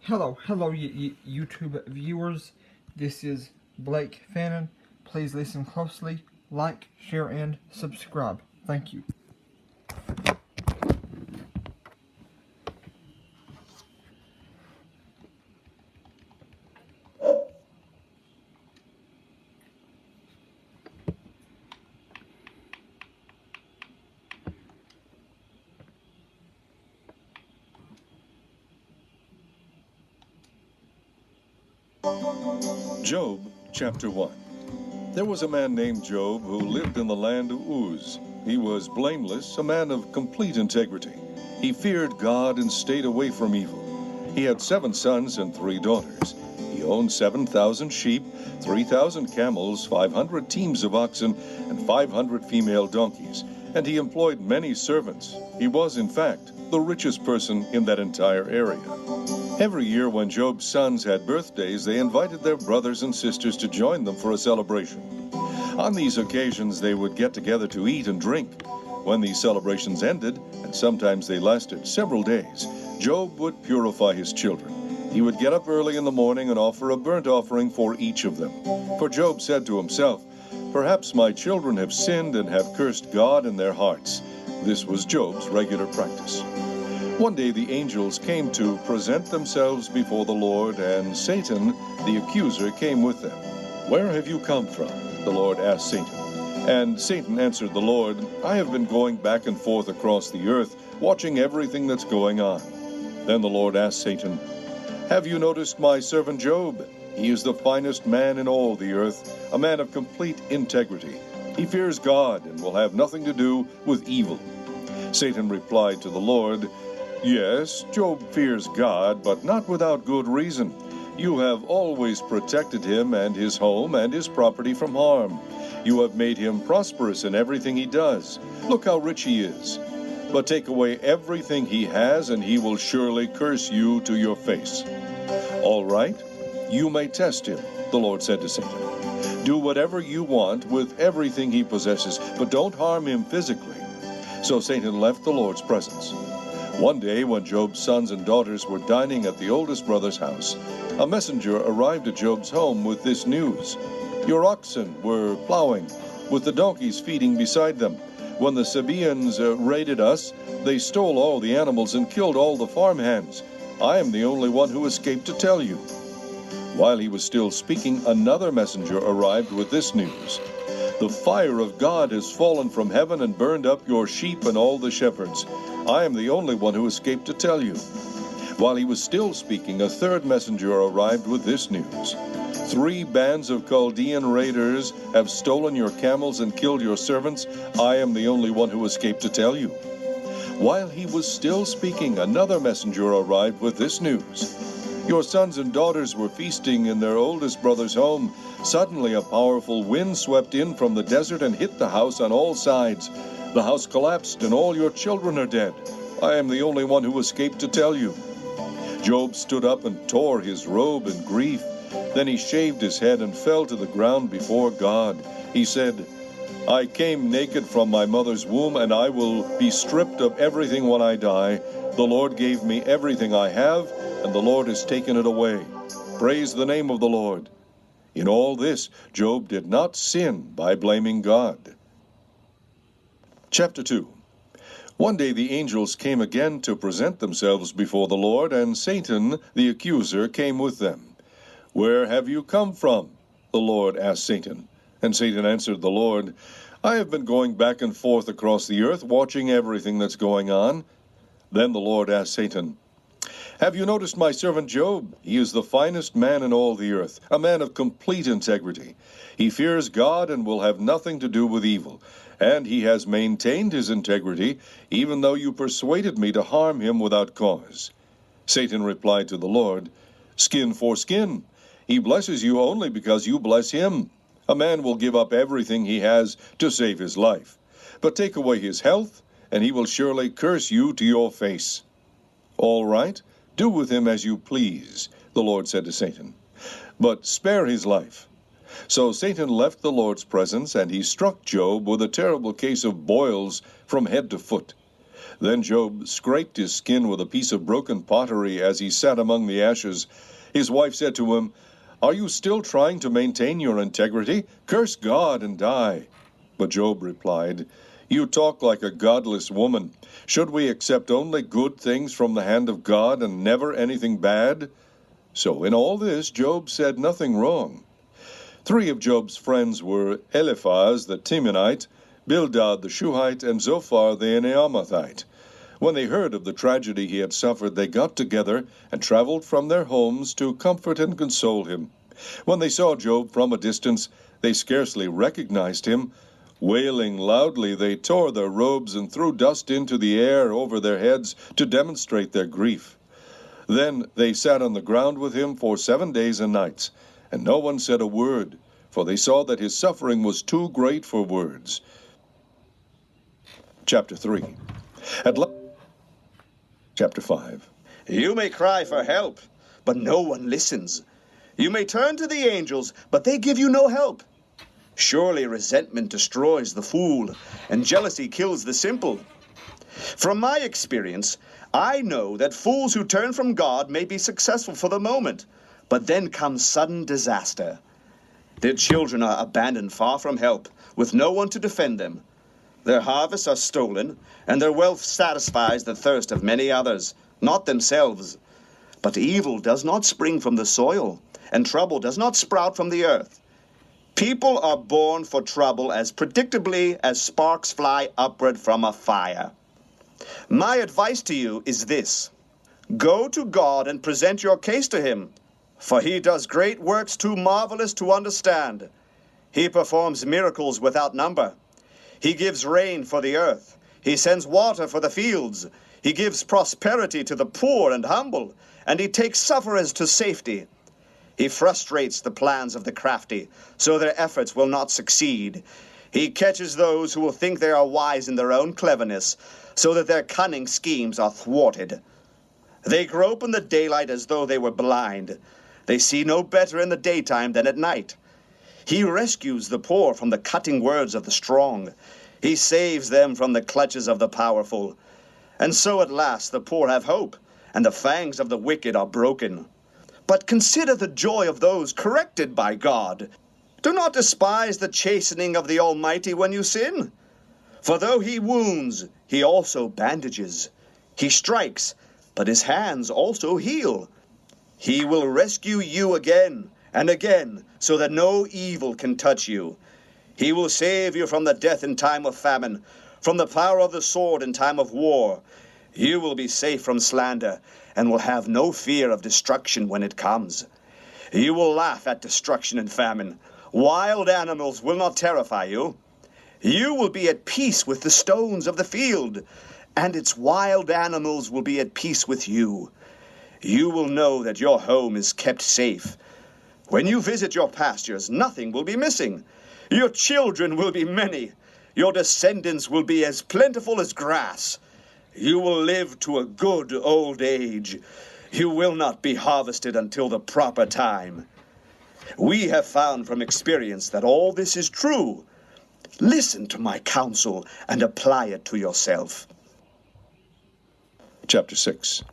Hello, YouTube viewers. This is Blake Fannin. Please listen closely, like, share, and subscribe. Thank you. Job, chapter 1. There was a man named Job who lived in the land of Uz. He was blameless, a man of complete integrity. He feared God and stayed away from evil. He had 7 sons and 3 daughters. He owned 7,000 sheep, 3,000 camels, 500 teams of oxen, and 500 female donkeys. And he employed many servants. He was, in fact, the richest person in that entire area. Every year when Job's sons had birthdays, they invited their brothers and sisters to join them for a celebration. On these occasions, they would get together to eat and drink. When these celebrations ended, and sometimes they lasted several days, Job would purify his children. He would get up early in the morning and offer a burnt offering for each of them. For Job said to himself, "Perhaps my children have sinned and have cursed God in their hearts." This was Job's regular practice. One day the angels came to present themselves before the Lord, and Satan, the accuser, came with them. "Where have you come from?" the Lord asked Satan. And Satan answered the Lord, "I have been going back and forth across the earth, watching everything that's going on." Then the Lord asked Satan, "Have you noticed my servant Job? He is the finest man in all the earth, a man of complete integrity. He fears God and will have nothing to do with evil." Satan replied to the Lord, "Yes, Job fears God, but not without good reason. You have always protected him and his home and his property from harm. You have made him prosperous in everything he does. Look how rich he is. But take away everything he has, and he will surely curse you to your face." "All right, you may test him," the Lord said to Satan. "Do whatever you want with everything he possesses, but don't harm him physically." So Satan left the Lord's presence. One day, when Job's sons and daughters were dining at the oldest brother's house, a messenger arrived at Job's home with this news: "Your oxen were plowing, with the donkeys feeding beside them. When the Sabaeans raided us, they stole all the animals and killed all the farmhands. I am the only one who escaped to tell you." While he was still speaking, another messenger arrived with this news: "The fire of God has fallen from heaven and burned up your sheep and all the shepherds. I am the only one who escaped to tell you." While he was still speaking, a third messenger arrived with this news: "3 bands of Chaldean raiders have stolen your camels and killed your servants. I am the only one who escaped to tell you." While he was still speaking, another messenger arrived with this news: "Your sons and daughters were feasting in their oldest brother's home. Suddenly a powerful wind swept in from the desert and hit the house on all sides. The house collapsed and all your children are dead. I am the only one who escaped to tell you." Job stood up and tore his robe in grief. Then he shaved his head and fell to the ground before God. He said, "I came naked from my mother's womb, and I will be stripped of everything when I die. The Lord gave me everything I have, and the Lord has taken it away. Praise the name of the Lord." In all this, Job did not sin by blaming God. Chapter 2. One day the angels came again to present themselves before the Lord, and Satan, the accuser, came with them. "Where have you come from?" the Lord asked Satan. And Satan answered the Lord, "I have been going back and forth across the earth, watching everything that's going on." Then the Lord asked Satan, "Have you noticed my servant Job? He is the finest man in all the earth, a man of complete integrity. He fears God and will have nothing to do with evil. And he has maintained his integrity, even though you persuaded me to harm him without cause." Satan replied to the Lord, "Skin for skin. He blesses you only because you bless him. A man will give up everything he has to save his life. But take away his health, and he will surely curse you to your face." "All right, do with him as you please," the Lord said to Satan, "but spare his life." So Satan left the Lord's presence, and he struck Job with a terrible case of boils from head to foot. Then Job scraped his skin with a piece of broken pottery as he sat among the ashes. His wife said to him, "Are you still trying to maintain your integrity? Curse God and die." But Job replied, "You talk like a godless woman. Should we accept only good things from the hand of God and never anything bad?" So in all this, Job said nothing wrong. 3 of Job's friends were Eliphaz the Temanite, Bildad the Shuhite, and Zophar the Naamathite. When they heard of the tragedy he had suffered, they got together and traveled from their homes to comfort and console him. When they saw Job from a distance, they scarcely recognized him. Wailing loudly, they tore their robes and threw dust into the air over their heads to demonstrate their grief. Then they sat on the ground with him for 7 days and nights, and no one said a word, for they saw that his suffering was too great for words. Chapter 3. Chapter 5. You may cry for help, but no one listens. You may turn to the angels, but they give you no help. Surely resentment destroys the fool, and jealousy kills the simple. From my experience, I know that fools who turn from God may be successful for the moment, but then comes sudden disaster. Their children are abandoned far from help, with no one to defend them. Their harvests are stolen, and their wealth satisfies the thirst of many others, not themselves. But evil does not spring from the soil, and trouble does not sprout from the earth. People are born for trouble as predictably as sparks fly upward from a fire. My advice to you is this: go to God and present your case to him, for he does great works too marvelous to understand. He performs miracles without number. He gives rain for the earth. He sends water for the fields. He gives prosperity to the poor and humble, and he takes sufferers to safety. He frustrates the plans of the crafty, so their efforts will not succeed. He catches those who will think they are wise in their own cleverness, so that their cunning schemes are thwarted. They grope in the daylight as though they were blind. They see no better in the daytime than at night. He rescues the poor from the cutting words of the strong. He saves them from the clutches of the powerful. And so at last the poor have hope, and the fangs of the wicked are broken. But consider the joy of those corrected by God. Do not despise the chastening of the Almighty when you sin. For though he wounds, he also bandages. He strikes, but his hands also heal. He will rescue you again and again, so that no evil can touch you. He will save you from the death in time of famine, from the power of the sword in time of war. You will be safe from slander, and will have no fear of destruction when it comes. You will laugh at destruction and famine. Wild animals will not terrify you. You will be at peace with the stones of the field, and its wild animals will be at peace with you. You will know that your home is kept safe. When you visit your pastures, nothing will be missing. Your children will be many. Your descendants will be as plentiful as grass. You will live to a good old age. You will not be harvested until the proper time. We have found from experience that all this is true. Listen to my counsel and apply it to yourself. Chapter 6.